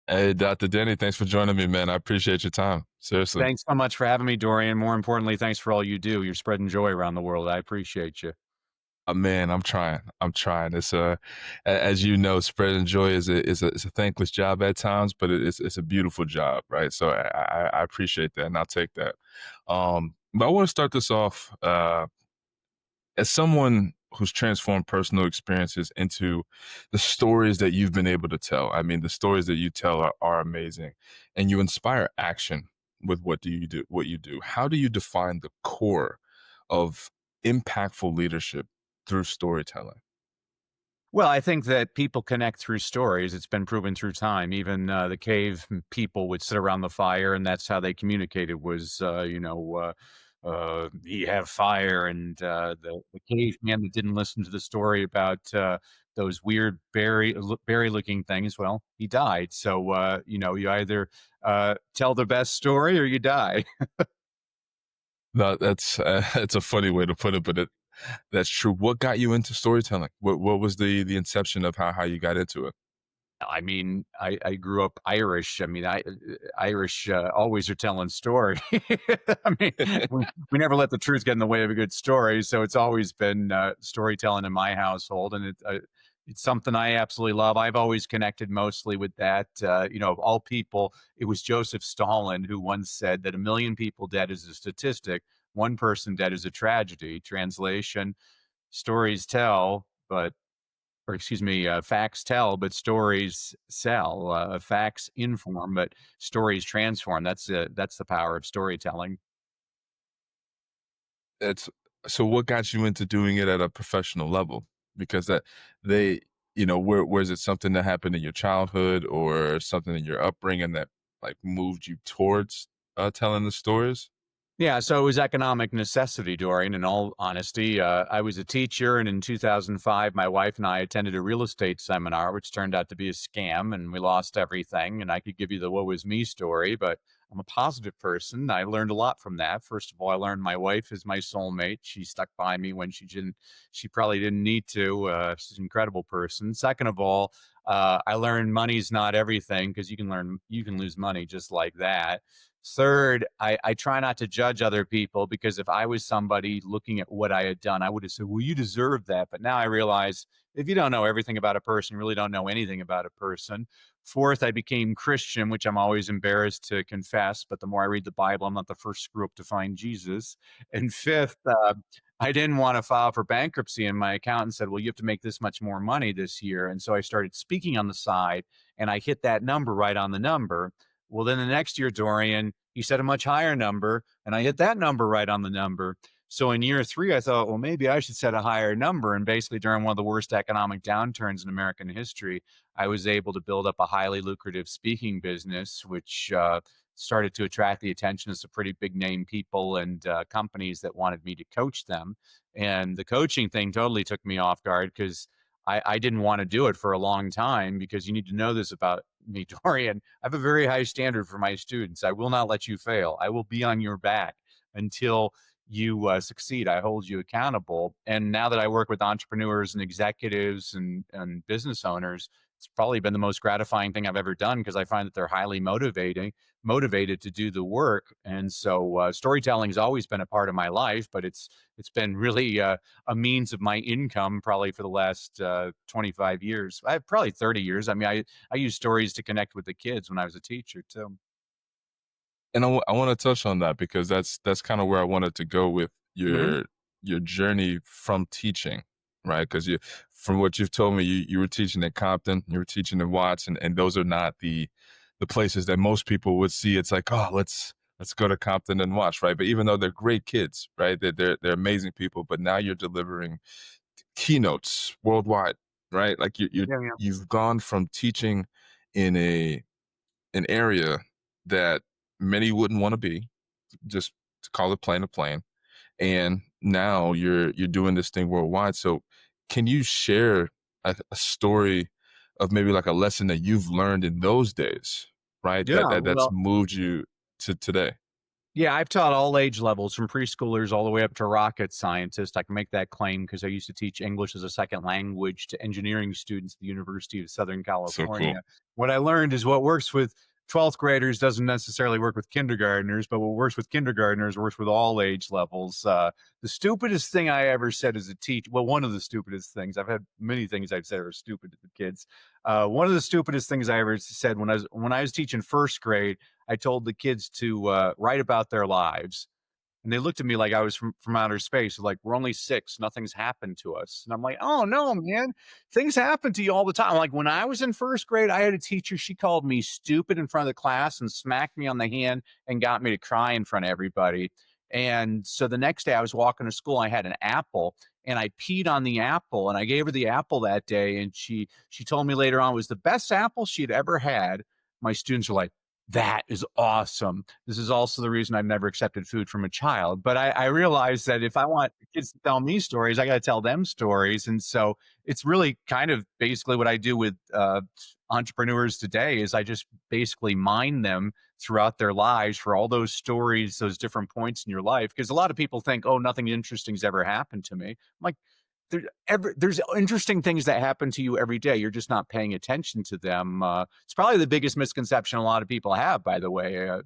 Hey, Dr. Denny, thanks for joining me, man. I appreciate your time. Seriously. Thanks so much for having me, Dorian. More importantly, thanks for all you do. You're spreading joy around the world. I appreciate you. Man, I'm trying. I'm trying. As you know, spreading joy is a thankless job at times, but it's a beautiful job, right? So I appreciate that, and I'll take that. But I want to start this off as someone who's transformed personal experiences into the stories that you've been able to tell. I mean, the stories that you tell are amazing, and you inspire action with what you do. How do you define the core of impactful leadership through storytelling? Well, I think that people connect through stories. It's been proven through time. Even the cave people would sit around the fire, and that's how they communicated. Was you have fire, and the caveman that didn't listen to the story about those weird berry looking things. Well, he died. So you either tell the best story or you die. No, that's it's a funny way to put it, but that's true. What got you into storytelling? What was the inception of how you got into it? I mean, I grew up Irish. I mean, Irish always are telling story. I mean, we never let the truth get in the way of a good story. So it's always been storytelling in my household, and it's something I absolutely love. I've always connected mostly with that. Of all people, it was Joseph Stalin who once said that a million people dead is a statistic, one person dead is a tragedy. Translation: stories tell, but or excuse me, facts tell, but stories sell. Facts inform, but stories transform. That's the power of storytelling. It's so what got you into doing it at a professional level? Because that they, where is it something that happened in your childhood or something in your upbringing that like moved you towards telling the stories? Yeah, so it was economic necessity, Dorian, in all honesty. I was a teacher, and in 2005, my wife and I attended a real estate seminar, which turned out to be a scam, and we lost everything. And I could give you the woe was me story, but I'm a positive person. I learned a lot from that. First of all, I learned my wife is my soulmate. She stuck by me when she probably didn't need to. She's an incredible person. Second of all, I learned money's not everything because you can lose money just like that. Third, I try not to judge other people because if I was somebody looking at what I had done, I would have said, well, you deserve that. But now I realize if you don't know everything about a person, you really don't know anything about a person. Fourth, I became Christian, which I'm always embarrassed to confess. But the more I read the Bible, I'm not the first screw up to find Jesus. And fifth, I didn't want to file for bankruptcy. And my accountant said, well, you have to make this much more money this year. And so I started speaking on the side and I hit that number right on the number. Well, then the next year, Dorian, he said a much higher number, and I hit that number right on the number. So in year three, I thought, well, maybe I should set a higher number. And basically, during one of the worst economic downturns in American history, I was able to build up a highly lucrative speaking business, which started to attract the attention of some pretty big name people and companies that wanted me to coach them. And the coaching thing totally took me off guard because I didn't want to do it for a long time because you need to know this about me, Dorian. I have a very high standard for my students. I will not let you fail. I will be on your back until you succeed. I hold you accountable. And now that I work with entrepreneurs and executives and business owners, it's probably been the most gratifying thing I've ever done because I find that they're highly motivated to do the work. And so storytelling has always been a part of my life, but it's been really a means of my income probably for the last 25 years. I have probably 30 years. I mean, I use stories to connect with the kids when I was a teacher too. And I want to touch on that because that's kind of where I wanted to go with Hmm. your journey from teaching, right? Because you, from what you've told me, you were teaching at Compton, you were teaching in Watts, and those are not the places that most people would see. It's like, oh, let's go to Compton and watch, right? But even though they're great kids, right? They're amazing people, but now you're delivering keynotes worldwide, right? Like Yeah, yeah. you've gone from teaching in an area that many wouldn't want to be, just to call it plain to plain. And now you're doing this thing worldwide. So can you share a story of maybe like a lesson that you've learned in those days, right? Yeah. That's Well, moved you to today. Yeah, I've taught all age levels from preschoolers all the way up to rocket scientists. I can make that claim because I used to teach English as a second language to engineering students at the University of Southern So cool. California. What I learned is what works with 12th graders doesn't necessarily work with kindergartners, but what works with kindergartners works with all age levels. The stupidest thing I ever said as a teacher, well, one of the stupidest things, I've had many things I've said are stupid to the kids. One of the stupidest things I ever said when I was teaching first grade, I told the kids to write about their lives. And they looked at me like I was from outer space. Like, we're only six, nothing's happened to us. And I'm like, oh no, man, things happen to you all the time. Like when I was in first grade, I had a teacher, she called me stupid in front of the class and smacked me on the hand and got me to cry in front of everybody. And so the next day I was walking to school, I had an apple and I peed on the apple and I gave her the apple that day. And she told me later on it was the best apple she'd ever had. My students were like, that is awesome. This is also the reason I've never accepted food from a child. But I realized that if I want kids to tell me stories, I got to tell them stories. And so it's really kind of basically what I do with entrepreneurs today is I just basically mine them throughout their lives for all those stories, those different points in your life. Because a lot of people think, oh, nothing interesting's ever happened to me. I'm like, there's interesting things that happen to you every day. You're just not paying attention to them. It's probably the biggest misconception a lot of people have, by the way.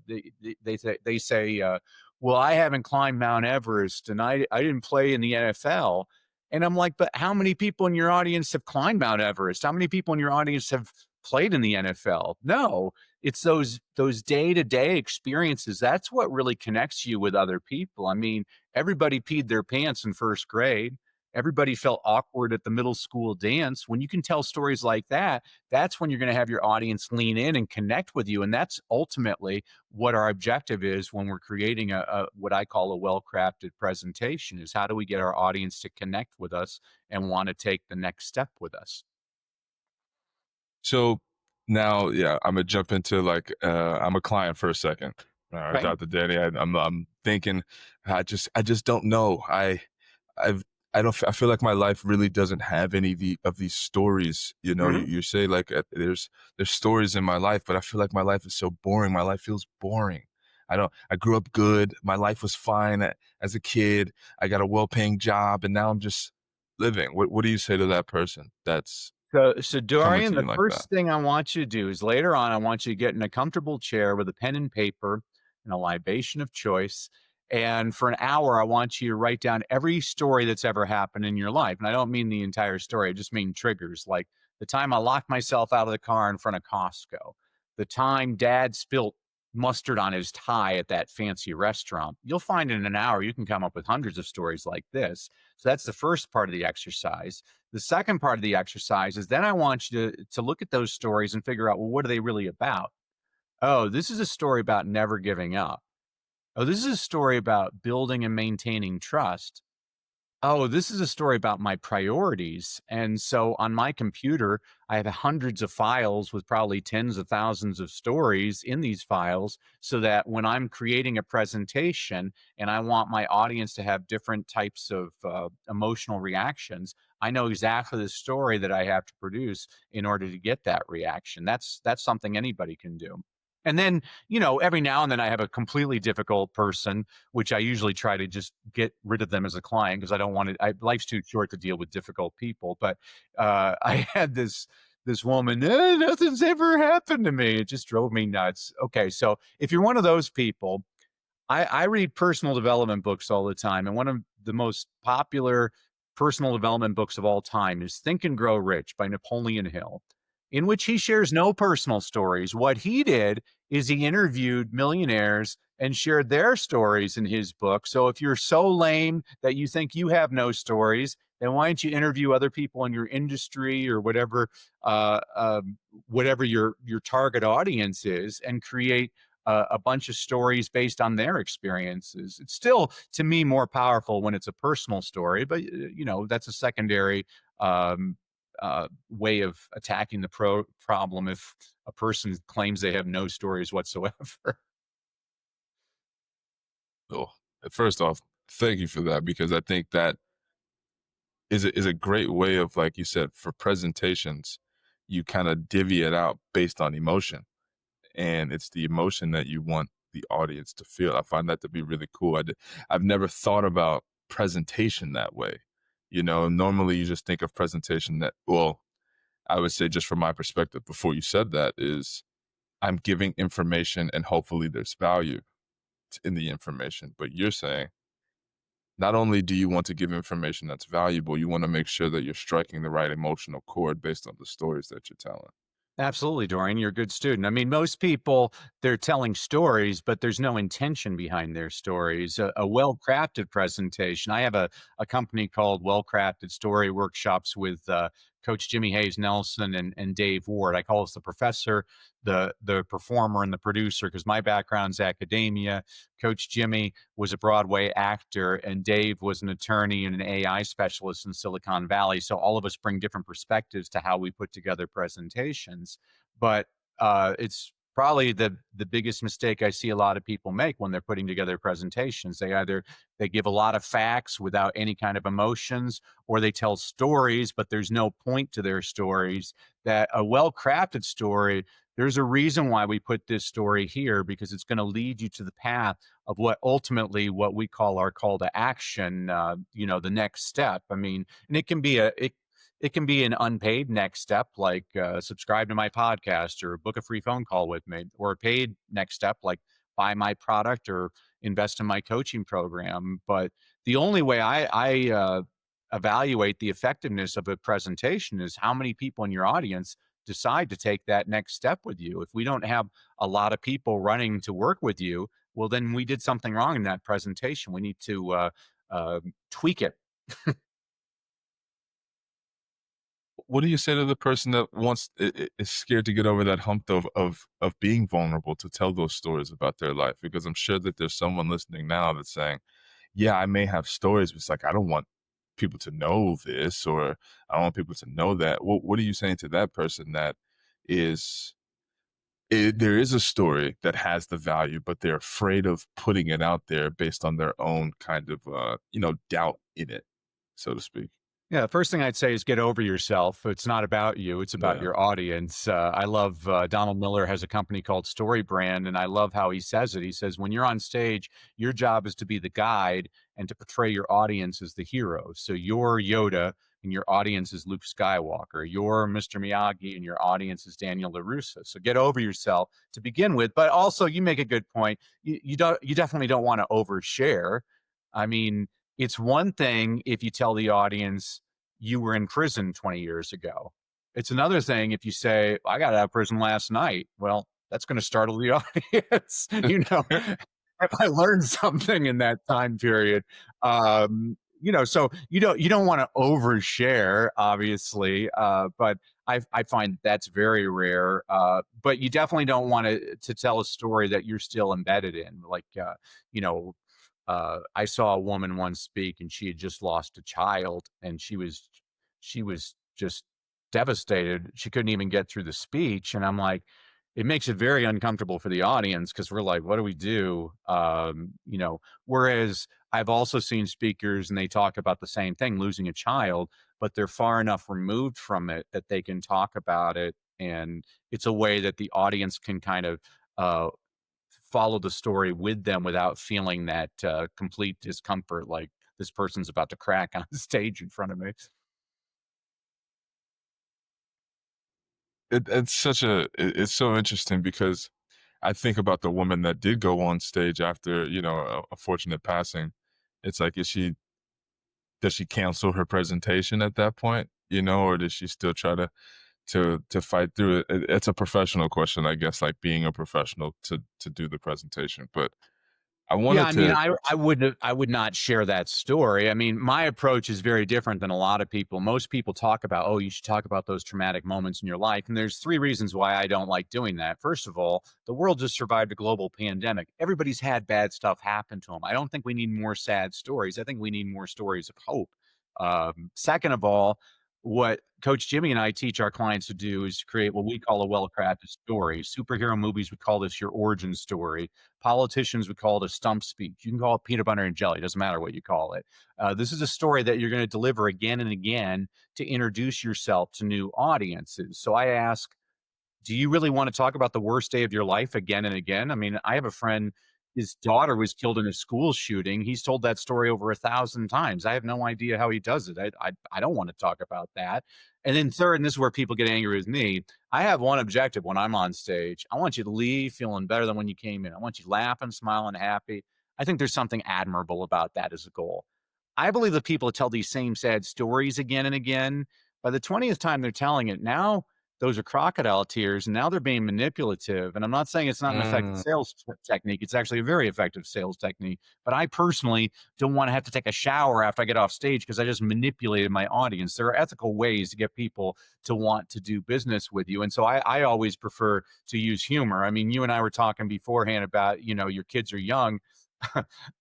They say, well, I haven't climbed Mount Everest and I didn't play in the NFL. And I'm like, but how many people in your audience have climbed Mount Everest? How many people in your audience have played in the NFL? No, it's those day-to-day experiences. That's what really connects you with other people. I mean, everybody peed their pants in first grade. Everybody felt awkward at the middle school dance. When you can tell stories like that, that's when you're going to have your audience lean in and connect with you. And that's ultimately what our objective is when we're creating a what I call a well-crafted presentation is how do we get our audience to connect with us and want to take the next step with us. So now, yeah, I'm gonna jump into like I'm a client for a second. Right. Dr. Danny, I'm thinking, I just don't know. I've I don't. I feel like my life really doesn't have any of these stories. You know, Mhm. you say like there's stories in my life, but I feel like my life is so boring. My life feels boring. I don't. I grew up good. My life was fine as a kid. I got a well-paying job, and now I'm just living. What do you say to that person that's So coming Dorian, to the you like that? first thing I want you to do is later on, I want you to get in a comfortable chair with a pen and paper and a libation of choice. And for an hour, I want you to write down every story that's ever happened in your life. And I don't mean the entire story, I just mean triggers like the time I locked myself out of the car in front of Costco, the time dad spilt mustard on his tie at that fancy restaurant. You'll find in an hour you can come up with hundreds of stories like this. So that's the first part of the exercise. The second part of the exercise is then I want you to look at those stories and figure out, well, what are they really about? Oh, this is a story about never giving up. Oh, this is a story about building and maintaining trust. Oh, this is a story about my priorities. And so on my computer, I have hundreds of files with probably tens of thousands of stories in these files so that when I'm creating a presentation and I want my audience to have different types of emotional reactions, I know exactly the story that I have to produce in order to get that reaction. That's something anybody can do. And then, every now and then I have a completely difficult person which I usually try to just get rid of them as a client because I don't want to. Life's too short to deal with difficult people. But I had this woman. Nothing's ever happened to me. It just drove me nuts. Okay, so if you're one of those people, I read personal development books all the time, and one of the most popular personal development books of all time is Think and Grow Rich by Napoleon Hill, in which he shares no personal stories. What he did is he interviewed millionaires and shared their stories in his book. So if you're so lame that you think you have no stories, then why don't you interview other people in your industry or whatever your target audience is, and create a bunch of stories based on their experiences. It's still, to me, more powerful when it's a personal story, but that's a secondary way of attacking the problem if a person claims they have no stories whatsoever. Oh, first off, thank you for that because I think that is a great way of, like you said, for presentations, you kind of divvy it out based on emotion, and it's the emotion that you want the audience to feel. I find that to be really cool. I've never thought about presentation that way. Normally you just think of presentation that, well, I would say just from my perspective before you said that is I'm giving information and hopefully there's value in the information. But you're saying not only do you want to give information that's valuable, you want to make sure that you're striking the right emotional chord based on the stories that you're telling. Absolutely, Dorian. You're a good student. I mean, most people, they're telling stories, but there's no intention behind their stories. A well crafted presentation. I have a company called Well Crafted Story Workshops with Coach Jimmy Hayes Nelson and Dave Ward. I call us the professor, the performer, and the producer because my background's academia. Coach Jimmy was a Broadway actor, and Dave was an attorney and an AI specialist in Silicon Valley. So all of us bring different perspectives to how we put together presentations. But it's probably the biggest mistake I see a lot of people make when they're putting together presentations. They give a lot of facts without any kind of emotions, or they tell stories, but there's no point to their stories. That a well crafted story, there's a reason why we put this story here because it's going to lead you to the path of what ultimately what we call our call to action, the next step. I mean, and it can be an unpaid next step like subscribe to my podcast or book a free phone call with me, or a paid next step like buy my product or invest in my coaching program. But the only way I evaluate the effectiveness of a presentation is how many people in your audience decide to take that next step with you. If we don't have a lot of people running to work with you, well, then we did something wrong in that presentation. We need to tweak it. What do you say to the person that is scared to get over that hump of being vulnerable to tell those stories about their life? Because I'm sure that there's someone listening now that's saying, "Yeah, I may have stories, but it's like I don't want people to know this, or I don't want people to know that." What are you saying to that person that is there is a story that has the value, but they're afraid of putting it out there based on their own kind of doubt in it, so to speak. Yeah, the first thing I'd say is get over yourself. It's not about you, it's about Yeah. your audience. I love Donald Miller has a company called Story Brand, and I love how he says it. He says, when you're on stage, your job is to be the guide and to portray your audience as the hero. So you're Yoda and your audience is Luke Skywalker. You're Mr. Miyagi and your audience is Daniel LaRusso. So get over yourself to begin with. But also, you make a good point. You definitely don't want to overshare. I mean, it's one thing if you tell the audience you were in prison 20 years ago. It's another thing if you say, I got out of prison last night. Well, that's going to startle the audience. If I learned something in that time period, so you don't want to overshare, obviously, but I find that's very rare. But you definitely don't want to tell a story that you're still embedded in, like you know I saw a woman once speak, and she had just lost a child, and she was just devastated. She couldn't even get through the speech, and I'm like, it makes it very uncomfortable for the audience because we're like, what do we do? Whereas I've also seen speakers and they talk about the same thing, losing a child, but they're far enough removed from it that they can talk about it, and it's a way that the audience can kind of uh, follow the story with them without feeling that complete discomfort, like this person's about to crack on the stage in front of me. It's so interesting because I think about the woman that did go on stage after, a fortunate passing. It's like, does she cancel her presentation at that point? Or does she still try to fight through it? It's a professional question, I guess, like being a professional to do the presentation. But I Yeah, wanted I mean, to, I would not share that story. I mean, my approach is very different than a lot of people. Most people talk about, oh, you should talk about those traumatic moments in your life. And there's three reasons why I don't like doing that. First of all, the world just survived a global pandemic. Everybody's had bad stuff happen to them. I don't think we need more sad stories. I think we need more stories of hope. Second of all, what Coach Jimmy and I teach our clients to do is create what we call a well-crafted story. Superhero movies would call this your origin story. Politicians would call it a stump speech. You can call it peanut butter and jelly. Doesn't matter what you call it. This is a story that you're going to deliver again and again to introduce yourself to new audiences. So I ask, do you really want to talk about the worst day of your life again and again? I mean, I have a friend, his daughter was killed in a school shooting. He's told that story over 1,000 times. I have no idea how he does it. I don't want to talk about that. And then third, and this is where people get angry with me. I have one objective when I'm on stage. I want you to leave feeling better than when you came in. I want you laughing, smiling, happy. I think there's something admirable about that as a goal. I believe that people that tell these same sad stories again and again, by the 20th time they're telling it, now those are crocodile tears, and now they're being manipulative. And I'm not saying it's not an effective Mm. sales technique. It's actually a very effective sales technique. But I personally don't want to have to take a shower after I get off stage because I just manipulated my audience. There are ethical ways to get people to want to do business with you. And so I always prefer to use humor. I mean, you and I were talking beforehand about, your kids are young.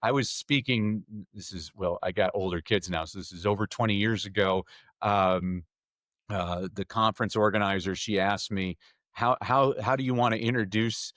I was speaking, this is, well, I got older kids now, so this is over 20 years ago. Um, the conference organizer, she asked me, how do you want to introduce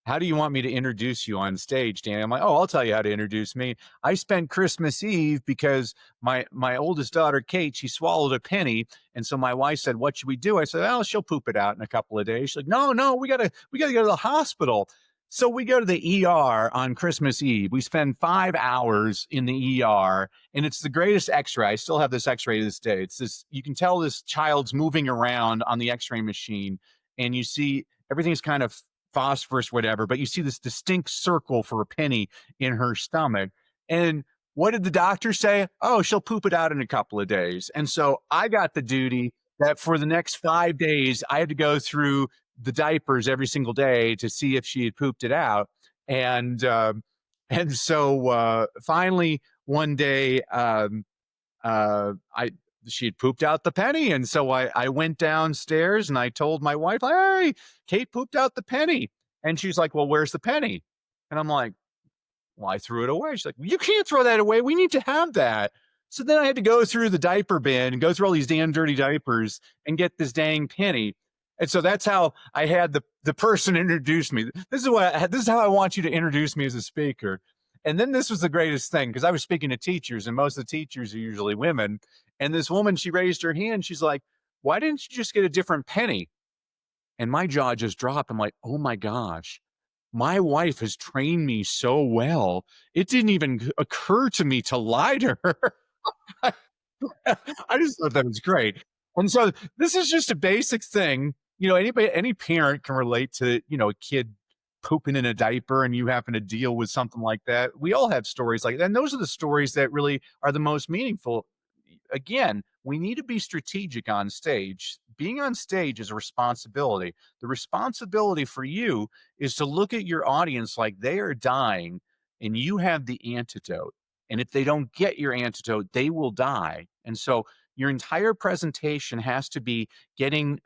how do you want me to introduce you on stage, Danny? I'm like, oh, I'll tell you how to introduce me. I spent Christmas Eve because my oldest daughter, Kate, she swallowed a penny. And so my wife said, what should we do? I said, oh, she'll poop it out in a couple of days. She's like, no, we gotta go to the hospital. So we go to the ER on Christmas Eve. We spend 5 hours in the ER, and it's the greatest X-ray. I still have this X-ray to this day. It's this, you can tell this child's moving around on the X-ray machine, and you see everything's kind of phosphorus, whatever, but you see this distinct circle for a penny in her stomach. And what did the doctor say? Oh, she'll poop it out in a couple of days. And so I got the duty that for the next 5 days, I had to go through the diapers every single day to see if she had pooped it out. And finally one day, I she had pooped out the penny, and so I went downstairs and I told my wife, "Hey, Kate pooped out the penny," and she's like, "Well, where's the penny?" And I'm like, "Well, I threw it away." She's like, "You can't throw that away. We need to have that." So then I had to go through the diaper bin and go through all these damn dirty diapers and get this dang penny. And so that's how I had the person introduce me. This is how I want you to introduce me as a speaker. And then this was the greatest thing because I was speaking to teachers, and most of the teachers are usually women. And this woman, she raised her hand. She's like, "Why didn't you just get a different penny?" And my jaw just dropped. I'm like, "Oh my gosh, my wife has trained me so well. It didn't even occur to me to lie to her." I just thought that was great. And so this is just a basic thing. Any parent can relate to, a kid pooping in a diaper and you happen to deal with something like that. We all have stories like that. And those are the stories that really are the most meaningful. Again, we need to be strategic on stage. Being on stage is a responsibility. The responsibility for you is to look at your audience like they are dying and you have the antidote. And if they don't get your antidote, they will die. And so your entire presentation has to be getting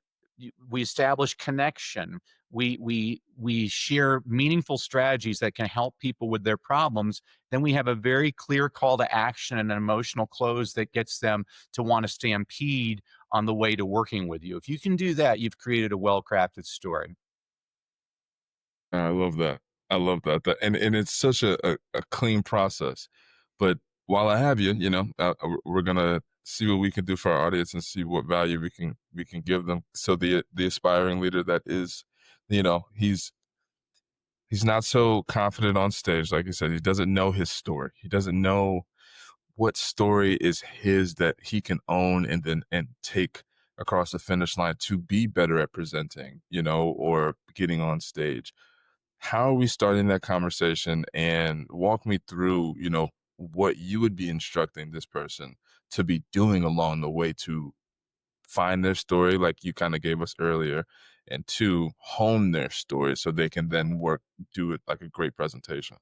we establish connection. We share meaningful strategies that can help people with their problems. Then we have a very clear call to action and an emotional close that gets them to want to stampede on the way to working with you. If you can do that, you've created a well-crafted story. I love that. I love that. And it's such a clean process. But while I have you, we're gonna see what we can do for our audience and see what value we can give them. So the aspiring leader that is, he's not so confident on stage, like you said. He doesn't know his story. He doesn't know what story is his that he can own and take across the finish line to be better at presenting, or getting on stage. How are we starting that conversation? And walk me through, what you would be instructing this person to be doing along the way to find their story, like you kind of gave us earlier, and two, hone their story so they can then do it like a great presentation.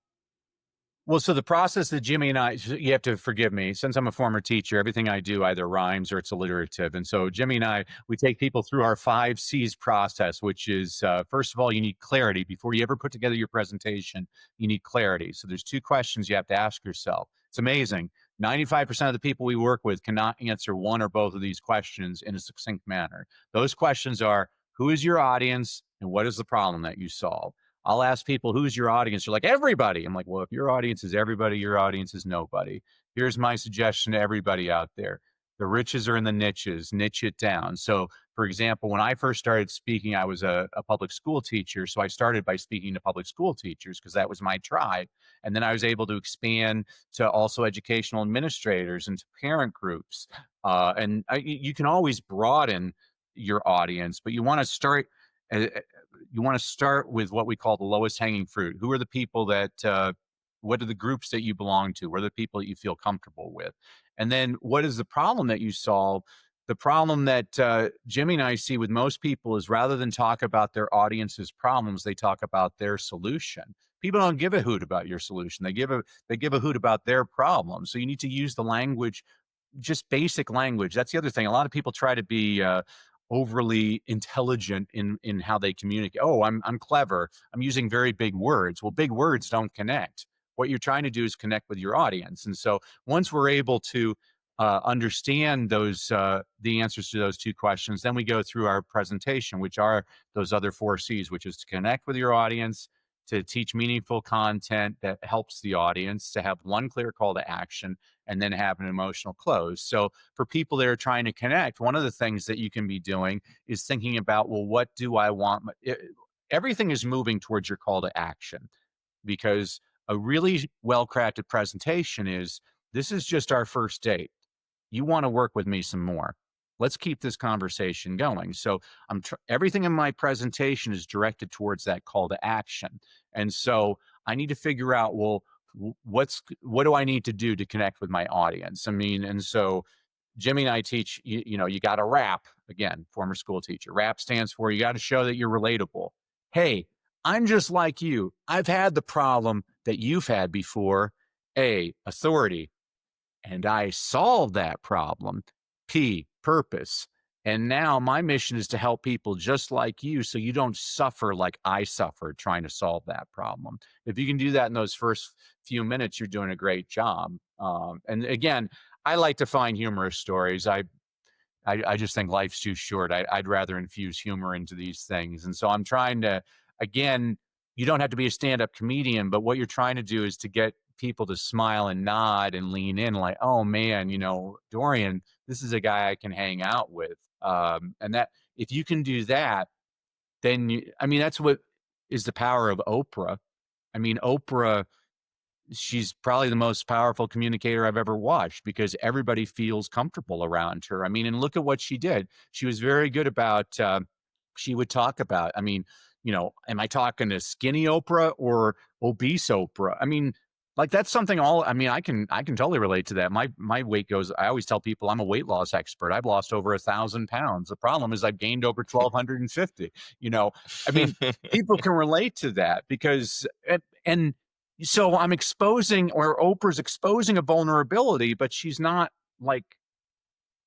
Well, so the process that Jimmy and you have to forgive me, since I'm a former teacher, everything I do either rhymes or it's alliterative. And so Jimmy and we take people through our 5 C's process, which is first of all, you need clarity. Before you ever put together your presentation, you need clarity. So there's 2 questions you have to ask yourself. It's amazing. 95% of the people we work with cannot answer one or both of these questions in a succinct manner. Those questions are, who is your audience and what is the problem that you solve? I'll ask people, who's your audience? You're like, everybody. I'm like, well, if your audience is everybody, your audience is nobody. Here's my suggestion to everybody out there. The riches are in the niches, niche it down. So For example, when I first started speaking, I was a public school teacher. So I started by speaking to public school teachers because that was my tribe. And then I was able to expand to also educational administrators and to parent groups. You can always broaden your audience, but uh, uh, you want to start with what we call the lowest hanging fruit. Who are the people what are the groups that you belong to? What are the people that you feel comfortable with? And then what is the problem that you solve? The problem that Jimmy and I see with most people is rather than talk about their audience's problems, they talk about their solution. People don't give a hoot about your solution. They give a hoot about their problem. So you need to use the language, just basic language. That's the other thing. A lot of people try to be overly intelligent in how they communicate. Oh, I'm clever. I'm using very big words. Well, big words don't connect. What you're trying to do is connect with your audience. And so once we're able to understand the answers to those two questions, then we go through our presentation, which are those other four C's, which is to connect with your audience, to teach meaningful content that helps the audience, to have one clear call to action, and then have an emotional close. So for people that are trying to connect, one of the things that you can be doing is thinking about, well, what do I want? Everything is moving towards your call to action, because a really well crafted presentation is, this is just our first date. You want to work with me some more. Let's keep this conversation going. So everything in my presentation is directed towards that call to action. And so I need to figure out, well, what do I need to do to connect with my audience? I mean, and so Jimmy and I teach, you got to rap. Again, former school teacher. Rap stands for, you got to show that you're relatable. Hey, I'm just like you. I've had the problem that you've had before. A, authority. And I solved that problem. P, purpose. And now my mission is to help people just like you so you don't suffer like I suffered trying to solve that problem. If you can do that in those first few minutes, you're doing a great job. And again, I like to find humorous stories. I just think life's too short. I'd rather infuse humor into these things. And so I'm trying to, again, you don't have to be a stand up comedian, but what you're trying to do is to get people to smile and nod and lean in like, oh man, Dorian, this is a guy I can hang out with. And that, if you can do that, then that's what is the power of Oprah. I mean, Oprah, she's probably the most powerful communicator I've ever watched because everybody feels comfortable around her. I mean, and look at what she did. She was very good about, she would talk about, am I talking to skinny Oprah or obese Oprah? I mean, like that's something I can totally relate to that. My weight goes, I always tell people I'm a weight loss expert. I've lost over 1,000 pounds. The problem is I've gained over 1,250, I mean, people can relate to that because, and so I'm exposing, or Oprah's exposing a vulnerability, but she's not like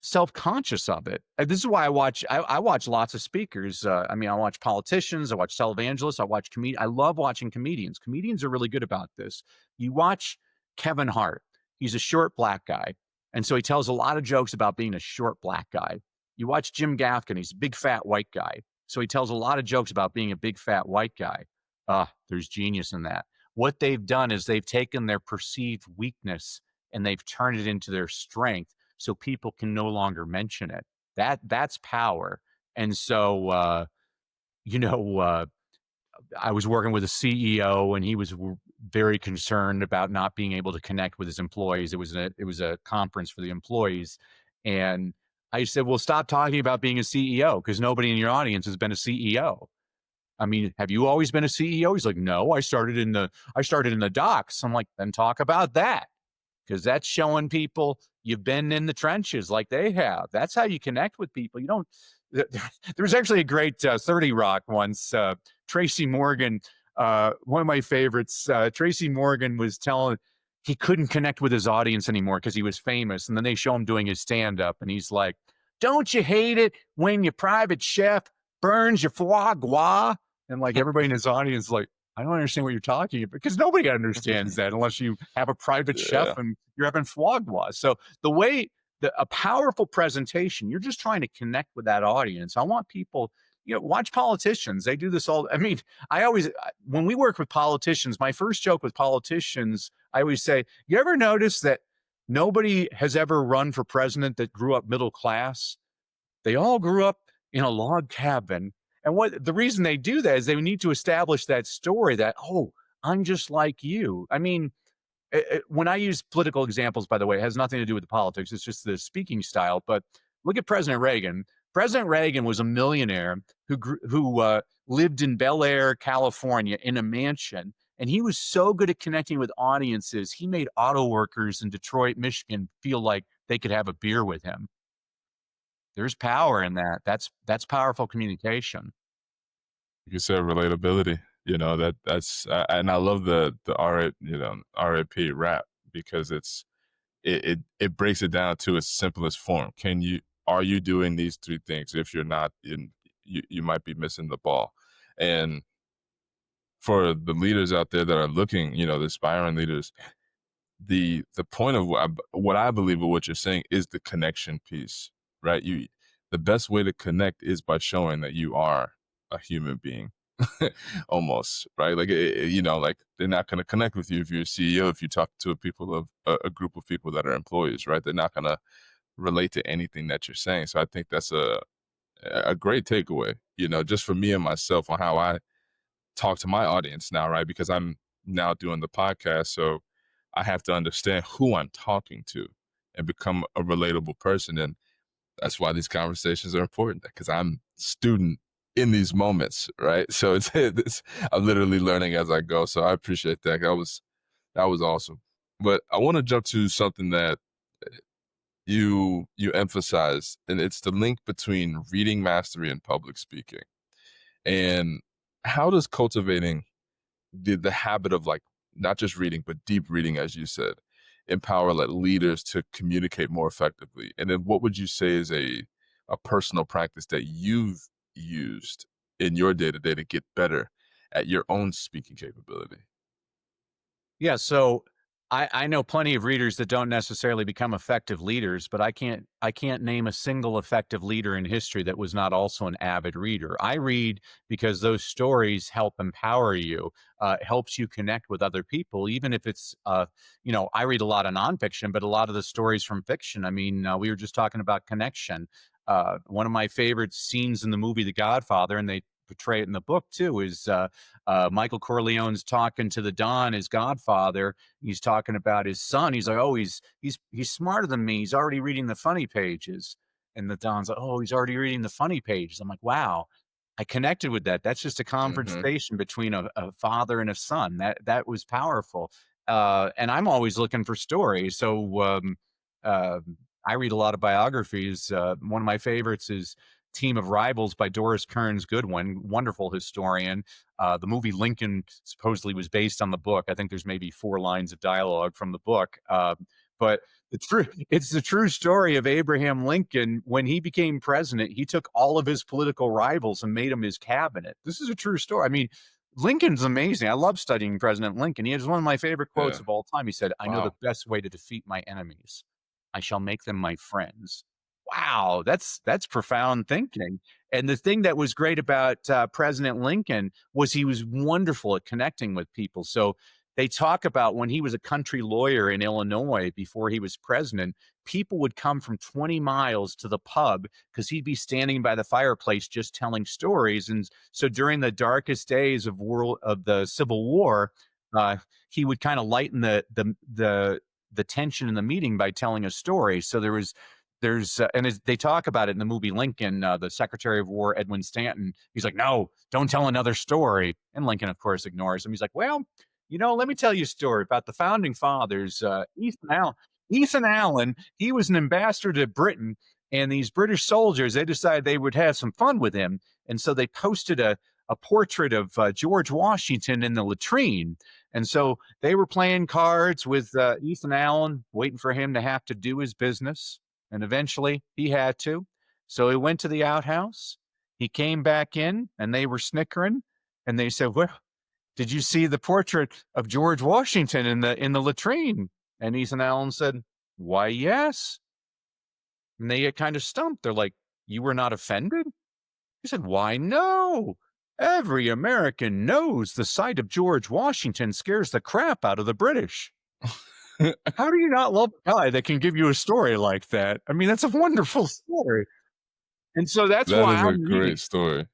self-conscious of it. This is why I watch lots of speakers. I watch politicians, I watch televangelists, I love watching comedians. Comedians are really good about this. You watch Kevin Hart. He's a short black guy. And so he tells a lot of jokes about being a short black guy. You watch Jim Gaffigan, he's a big fat white guy. So he tells a lot of jokes about being a big fat white guy. There's genius in that. What they've done is they've taken their perceived weakness and they've turned it into their strength so people can no longer mention it. That's power. And so, I was working with a CEO and he was very concerned about not being able to connect with his employees. It was a conference for the employees. And I said, well, stop talking about being a CEO because nobody in your audience has been a CEO. I mean, have you always been a CEO? He's like, no, I started in the docks. I'm like, then talk about that, because that's showing people you've been in the trenches like they have. That's how you connect with people. You don't. There was actually a great 30 Rock once. Tracy Morgan, one of my favorites. Tracy Morgan was telling he couldn't connect with his audience anymore because he was famous, and then they show him doing his stand up, and he's like, "Don't you hate it when your private chef burns your foie gras?" And like everybody in his audience, is like, I don't understand what you're talking about, because nobody understands that unless you have a private chef Yeah. and you're having foie gras. So a powerful presentation, you're just trying to connect with that audience. I want people, watch politicians. They do this all. I mean, when we work with politicians, my first joke with politicians, I always say, you ever notice that nobody has ever run for president that grew up middle class? They all grew up in a log cabin. And what the reason they do that is they need to establish that story that, oh, I'm just like you. I mean, when I use political examples, by the way, it has nothing to do with the politics. It's just the speaking style. But look at President Reagan. President Reagan was a millionaire who lived in Bel Air, California, in a mansion, and he was so good at connecting with audiences. He made auto workers in Detroit, Michigan, feel like they could have a beer with him. There's power in that. That's powerful communication. You said relatability. And I love the RAP rap because it breaks it down to its simplest form. Are you doing these three things? If you're not, you might be missing the ball. And for the leaders out there that are looking, the aspiring leaders, the point of what I believe of what you're saying is the connection piece, right? The best way to connect is by showing that you are a human being, almost, right? Like like they're not going to connect with you if you're a CEO, if you talk to a group of people that are employees, right? They're not going to relate to anything that you're saying. So I think that's a great takeaway, just for me and myself on how I talk to my audience now, right? Because I'm now doing the podcast, so I have to understand who I'm talking to and become a relatable person. And that's why these conversations are important because I'm student in these moments, right? So I'm literally learning as I go. So I appreciate that. That was awesome. But I want to jump to something that you emphasized, and it's the link between reading mastery and public speaking. And how does cultivating the habit of like not just reading but deep reading, as you said, empower like leaders to communicate more effectively? And then what would you say is a personal practice that you've used in your day to day to get better at your own speaking capability? Yeah, so I know plenty of readers that don't necessarily become effective leaders, but I can't name a single effective leader in history that was not also an avid reader. I read because those stories help empower you, helps you connect with other people, even if it's I read a lot of nonfiction, but a lot of the stories from fiction. I mean, we were just talking about connection. One of my favorite scenes in the movie The Godfather, and they portray it in the book too, is Michael Corleone's talking to the Don, his godfather. He's talking about his son. He's like, "Oh, he's smarter than me. He's already reading the funny pages." And the Don's like, "Oh, he's already reading the funny pages." I'm like, "Wow, I connected with that. That's just a Mm-hmm. conversation between a father and a son. That was powerful." And I'm always looking for stories. So uh, I read a lot of biographies. One of my favorites is Team of Rivals by Doris Kearns Goodwin, wonderful historian. The movie Lincoln supposedly was based on the book. I think there's maybe 4 lines of dialogue from the book. But it's the true story of Abraham Lincoln. When he became president, he took all of his political rivals and made them his cabinet. This is a true story. I mean, Lincoln's amazing. I love studying President Lincoln. He has one of my favorite quotes Yeah. of all time. He said, "I know the Wow. best way to defeat my enemies. I shall make them my friends." Wow, that's profound thinking. And the thing that was great about President Lincoln was he was wonderful at connecting with people. So they talk about when he was a country lawyer in Illinois before he was president, people would come from 20 miles to the pub because he'd be standing by the fireplace just telling stories. And so during the darkest days of the Civil War, uh, he would kind of lighten the tension in the meeting by telling a story. So they talk about it in the movie Lincoln. The Secretary of War Edwin Stanton, he's like, "No, don't tell another story," and Lincoln, of course, ignores him. He's like, "Well, let me tell you a story about the founding fathers. Ethan Allen, he was an ambassador to Britain, and these British soldiers, they decided they would have some fun with him, and so they posted a portrait of George Washington in the latrine." And so they were playing cards with Ethan Allen, waiting for him to have to do his business. And eventually he had to. So he went to the outhouse. He came back in and they were snickering. And they said, "Well, did you see the portrait of George Washington in the latrine?" And Ethan Allen said, "Why, yes." And they get kind of stumped. They're like, "You were not offended?" He said, "Why, no. Every American knows the sight of George Washington scares the crap out of the British." How do you not love a guy that can give you a story like that? I mean, that's a wonderful story. And so that's That why is a I'm great reading. story.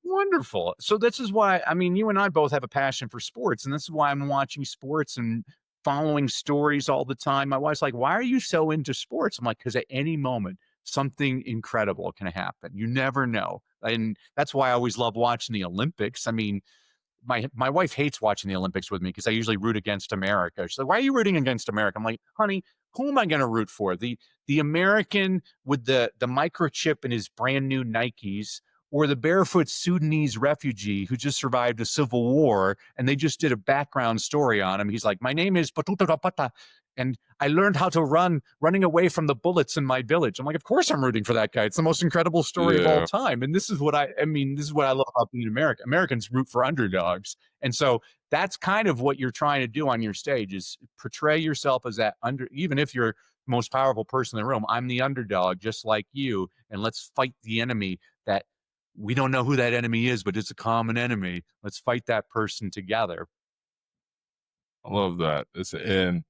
Wonderful. So this is why, I mean, you and I both have a passion for sports, and this is why I'm watching sports and following stories all the time. My wife's like, "Why are you so into sports?" I'm like, "Because at any moment, something incredible can happen. You never know." And that's why I always love watching the Olympics. I mean, my wife hates watching the Olympics with me because I usually root against America. She's like, "Why are you rooting against America?" I'm like, "Honey, who am I going to root for? The American with the microchip in his brand new Nikes, or the barefoot Sudanese refugee who just survived a civil war and they just did a background story on him? He's like, my name is Patuta Rapata, and I learned how to running away from the bullets in my village." I'm like, of course I'm rooting for that guy. It's the most incredible story of all Yeah. time. And this is what I mean, this is what I love about being American. Americans root for underdogs. And so that's kind of what you're trying to do on your stage, is portray yourself as that under, even if you're the most powerful person in the room, I'm the underdog, just like you. And let's fight the enemy that we don't know who that enemy is, but it's a common enemy. Let's fight that person together. I love that. It's and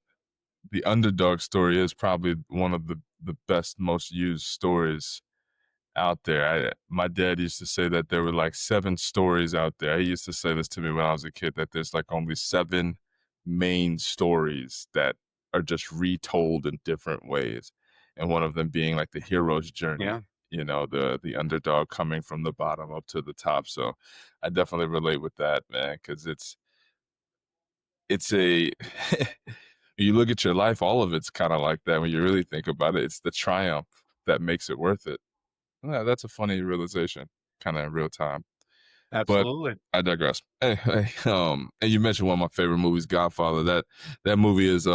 the underdog story is probably one of the best, most used stories out there. My dad used to say that there were like 7 stories out there. He used to say this to me when I was a kid, that there's like only 7 main stories that are just retold in different ways, and one of them being like the hero's journey, Yeah, the underdog coming from the bottom up to the top. So I definitely relate with that, man, because it's a you look at your life, all of it's kinda like that when you really think about it. It's the triumph that makes it worth it. Yeah, that's a funny realization, kinda in real time, but absolutely. I digress. And you mentioned one of my favorite movies, Godfather. That movie is,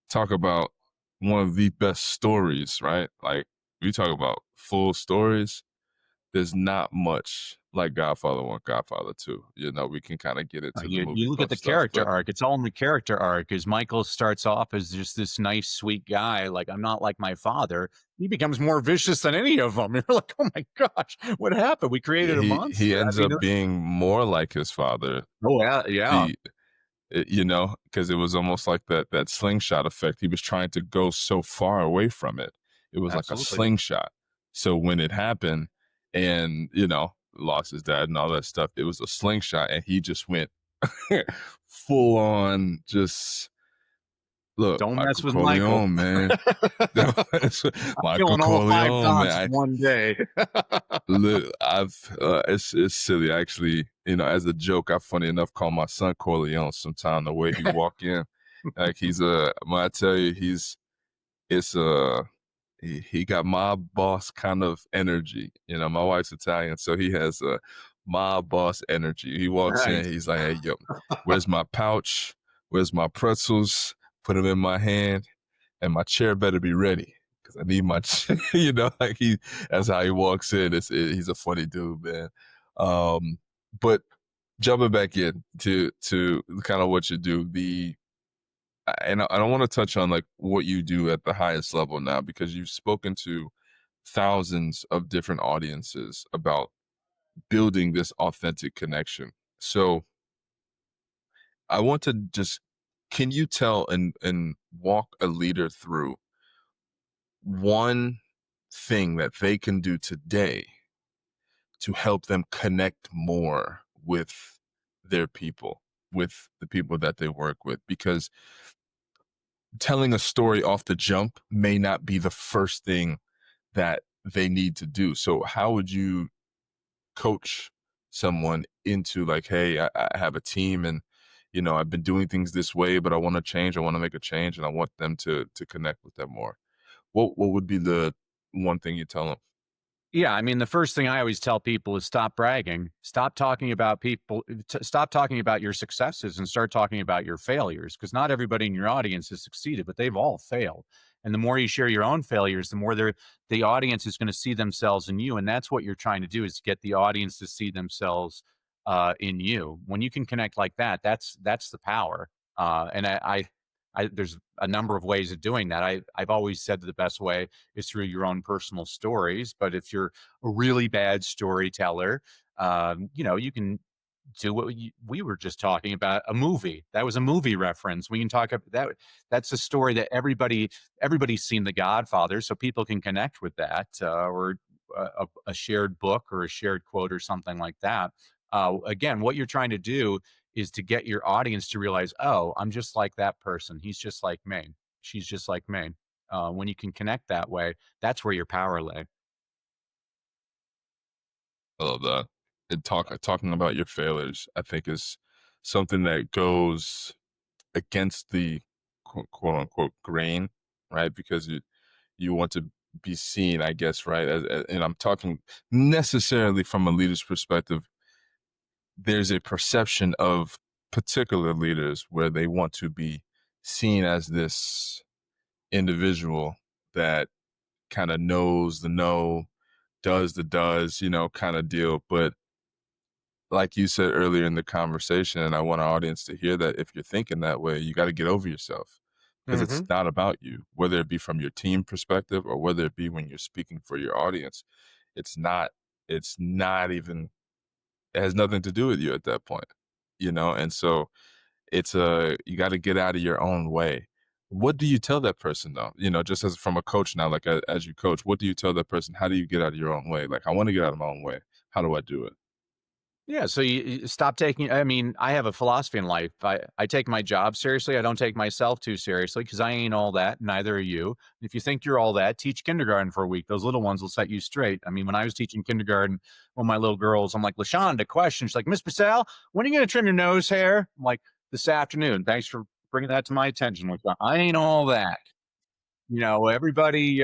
talk about one of the best stories, right? Like, you talk about full stories, there's not much like Godfather 1, Godfather 2. We can kinda get into the movie You look at buff the stuff, character but arc, it's all in the character arc. As Michael starts off as just this nice, sweet guy, like, I'm not like my father. He becomes more vicious than any of them. You're like, oh my gosh, what happened? We created a he monster. I ends mean, up being more like his father. oh yeah, yeah, The because it was almost like that slingshot effect. He was trying to go so far away from it. It was like a absolutely. slingshot. So when it happened and, lost his dad and all that stuff, it was a slingshot and he just went full on just look, Don't mess Michael with Michael. Corleone, man. Michael Killing all five Corleone, dogs in man. one day. Look, it's silly actually. As a joke, I funny enough call my son Corleone sometime. The way he walk in, like he's a. When I tell you, it's he got mob boss kind of energy. My wife's Italian, so he has a mob boss energy. He walks in, Nice. he's like, "Hey, yo, where's my pouch? Where's my pretzels? Put them in my hand, and my chair better be ready because I need my, like that's how he walks in. He's a funny dude, man. But jumping back in to kind of what you do, and I don't want to touch on like what you do at the highest level now because you've spoken to thousands of different audiences about building this authentic connection. So I want to just can you tell and walk a leader through one thing that they can do today to help them connect more with their people, with the people that they work with? Because telling a story off the jump may not be the first thing that they need to do. So, how would you coach someone into like, hey, I have a team and I've been doing things this way, but I want to change. I want to make a change, and I want them to connect with them more. What would be the one thing you tell them? Yeah, I mean, the first thing I always tell people is stop bragging. Stop talking about stop talking about your successes and start talking about your failures, because not everybody in your audience has succeeded, but they've all failed. And the more you share your own failures, the more the audience is going to see themselves in you. And that's what you're trying to do, is get the audience to see themselves in you. When you can connect like that, that's the power. And there's a number of ways of doing that. I've always said that the best way is through your own personal stories. But if you're a really bad storyteller, you can to what we were just talking about, a movie. That was a movie reference. We can talk about that. That's a story that everybody's seen The Godfather, so people can connect with that, or a shared book or a shared quote or something like that. Again, what you're trying to do is to get your audience to realize, oh, I'm just like that person. He's just like me. She's just like me. When you can connect that way, that's where your power lay. I love that. And talking about your failures, I think is something that goes against the quote unquote grain, right? Because you want to be seen, I guess, right? And I'm talking necessarily from a leader's perspective. There's a perception of particular leaders where they want to be seen as this individual that kind of knows the know, does the does, kind of deal. But like you said earlier in the conversation, and I want our audience to hear that if you're thinking that way, you got to get over yourself because it's Hmm. not about you, whether it be from your team perspective or whether it be when you're speaking for your audience. It's not, it's not even, it has nothing to do with you at that point. And so you got to get out of your own way. What do you tell that person though? Just as from a coach now, like as you coach, what do you tell that person? How do you get out of your own way? Like, I want to get out of my own way. How do I do it? Yeah, so you stop taking. I mean, I have a philosophy in life. I take my job seriously. I don't take myself too seriously because I ain't all that. Neither are you. If you think you're all that, teach kindergarten for a week. Those little ones will set you straight. I mean, when I was teaching kindergarten, one of my little girls, I'm like, LaShonda, question. She's like, Miss Brassell, when are you going to trim your nose hair? I'm like, this afternoon. Thanks for bringing that to my attention. Like, I ain't all that. Everybody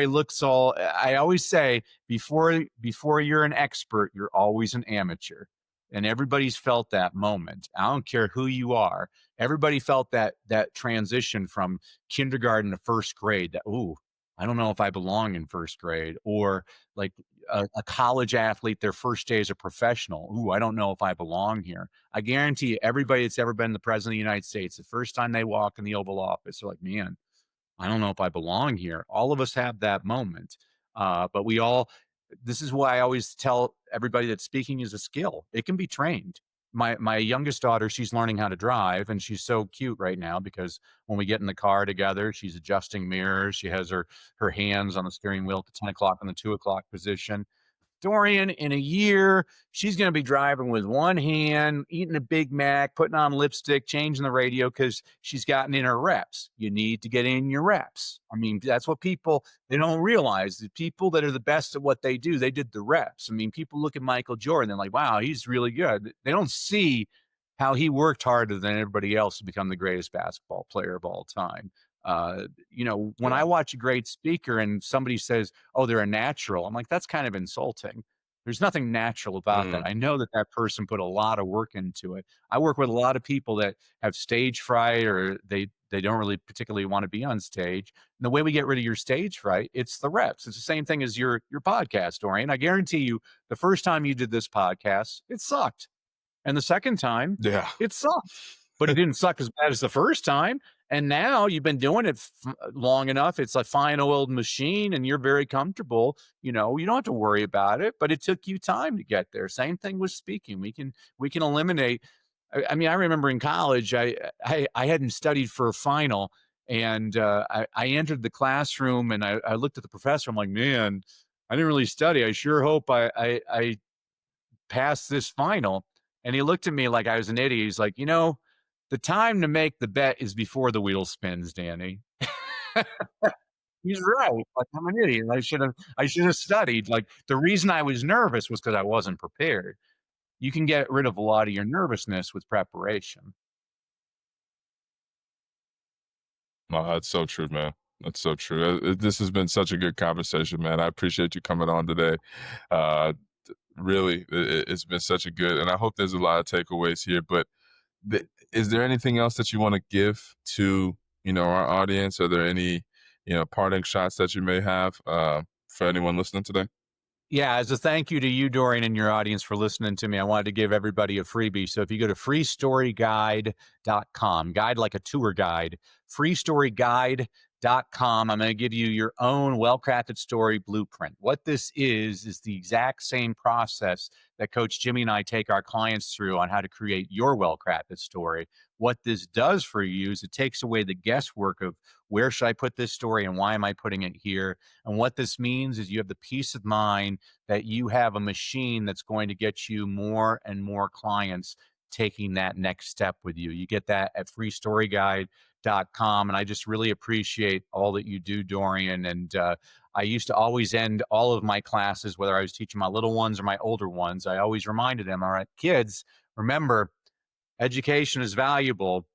looks all. I always say before you're an expert, you're always an amateur. And everybody's felt that moment. I don't care who you are. Everybody felt that transition from kindergarten to first grade. That, ooh, I don't know if I belong in first grade. Or like a college athlete, their first day as a professional. Ooh, I don't know if I belong here. I guarantee you, everybody that's ever been the president of the United States, the first time they walk in the Oval Office, they're like, man, I don't know if I belong here. All of us have that moment. But this is why I always tell everybody that speaking is a skill. It can be trained. My youngest daughter, she's learning how to drive, and she's so cute right now because when we get in the car together, she's adjusting mirrors. She has her hands on the steering wheel at the 10 o'clock and the 2 o'clock position. Dorian, in a year, she's going to be driving with one hand, eating a Big Mac, putting on lipstick, changing the radio because she's gotten in her reps. You need to get in your reps. I mean, that's what people they don't realize. The people that are the best at what they do, they did the reps. I mean, people look at Michael Jordan, they're like, wow, he's really good. They don't see how he worked harder than everybody else to become the greatest basketball player of all time. When Yeah. I watch a great speaker and somebody says, "Oh, they're a natural," I'm like, that's kind of insulting. There's nothing natural about Mm, that. I know that that person put a lot of work into it. I work with a lot of people that have stage fright or they don't really particularly want to be on stage. And the way we get rid of your stage fright, it's the reps. It's the same thing as your podcast, Dorian. I guarantee you, the first time you did this podcast, it sucked. And the second time, yeah. it sucked, but it didn't suck as bad as the first time. And now you've been doing it long enough. It's a fine oiled machine and you're very comfortable. You don't have to worry about it, but it took you time to get there. Same thing with speaking. We can eliminate. I mean, I remember in college, I hadn't studied for a final, and I entered the classroom and I looked at the professor. I'm like, man, I didn't really study. I sure hope I pass this final. And he looked at me like I was an idiot. He's like, the time to make the bet is before the wheel spins, Danny. He's right. Like I'm an idiot. I should have studied. Like the reason I was nervous was because I wasn't prepared. You can get rid of a lot of your nervousness with preparation. No, that's so true, man. That's so true. This has been such a good conversation, man. I appreciate you coming on today. Uh, Really, it's been such a good, and I hope there's a lot of takeaways here. But is there anything else that you want to give to our audience? Are there any parting shots that you may have for anyone listening today? Yeah, as a thank you to you, Dorian, and your audience for listening to me, I wanted to give everybody a freebie. So if you go to freestoryguide.com, guide like a tour guide, freestoryguide.com, I'm going to give you your own well crafted story blueprint. What this is the exact same process that Coach Jimmy and I take our clients through on how to create your well crafted story. What this does for you is it takes away the guesswork of where should I put this story and why am I putting it here. And what this means is you have the peace of mind that you have a machine that's going to get you more and more clients taking that next step with you. You get that at freestoryguide.com. And I just really appreciate all that you do, Dorian. And I used to always end all of my classes, whether I was teaching my little ones or my older ones, I always reminded them, all right, kids, remember, education is valuable,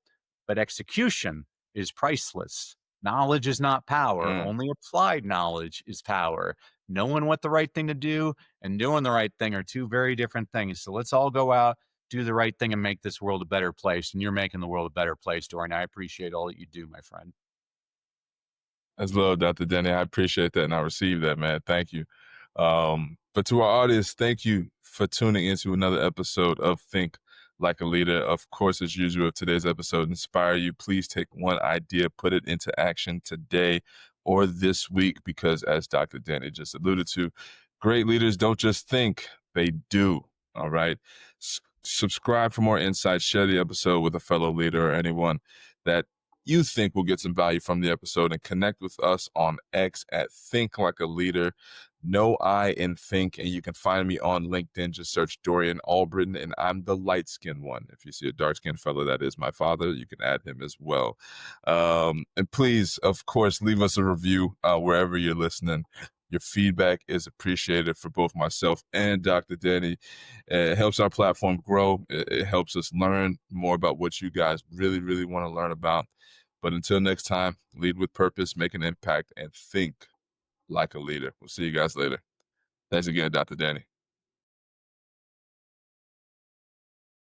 but execution is priceless. Knowledge is not power. Mm. Only applied knowledge is power. Knowing what the right thing to do and doing the right thing are two very different things. So let's all go out, do the right thing, and make this world a better place. And you're making the world a better place, Dorian. I appreciate all that you do, my friend. That's love, Dr. Denny. I appreciate that and I receive that, man. Thank you. But to our audience, thank you for tuning into another episode of Think Like a Leader. Of course, as usual, if today's episode inspire you, please take one idea, put it into action today or this week, because as Dr. Denny just alluded to, great leaders don't just think, they do. All right. Subscribe for more insights. Share the episode with a fellow leader or anyone that you think will get some value from the episode, and connect with us on X at Think Like a Leader. No I in Think, and you can find me on LinkedIn. Just search Dorian Albritton, and I'm the light-skinned one. If you see a dark-skinned fellow, that is my father. You can add him as well. And please, of course, leave us a review wherever you're listening. Your feedback is appreciated for both myself and Dr. Danny. It helps our platform grow. It helps us learn more about what you guys really, really want to learn about. But until next time, lead with purpose, make an impact, and think like a leader. We'll see you guys later. Thanks again, Dr. Danny.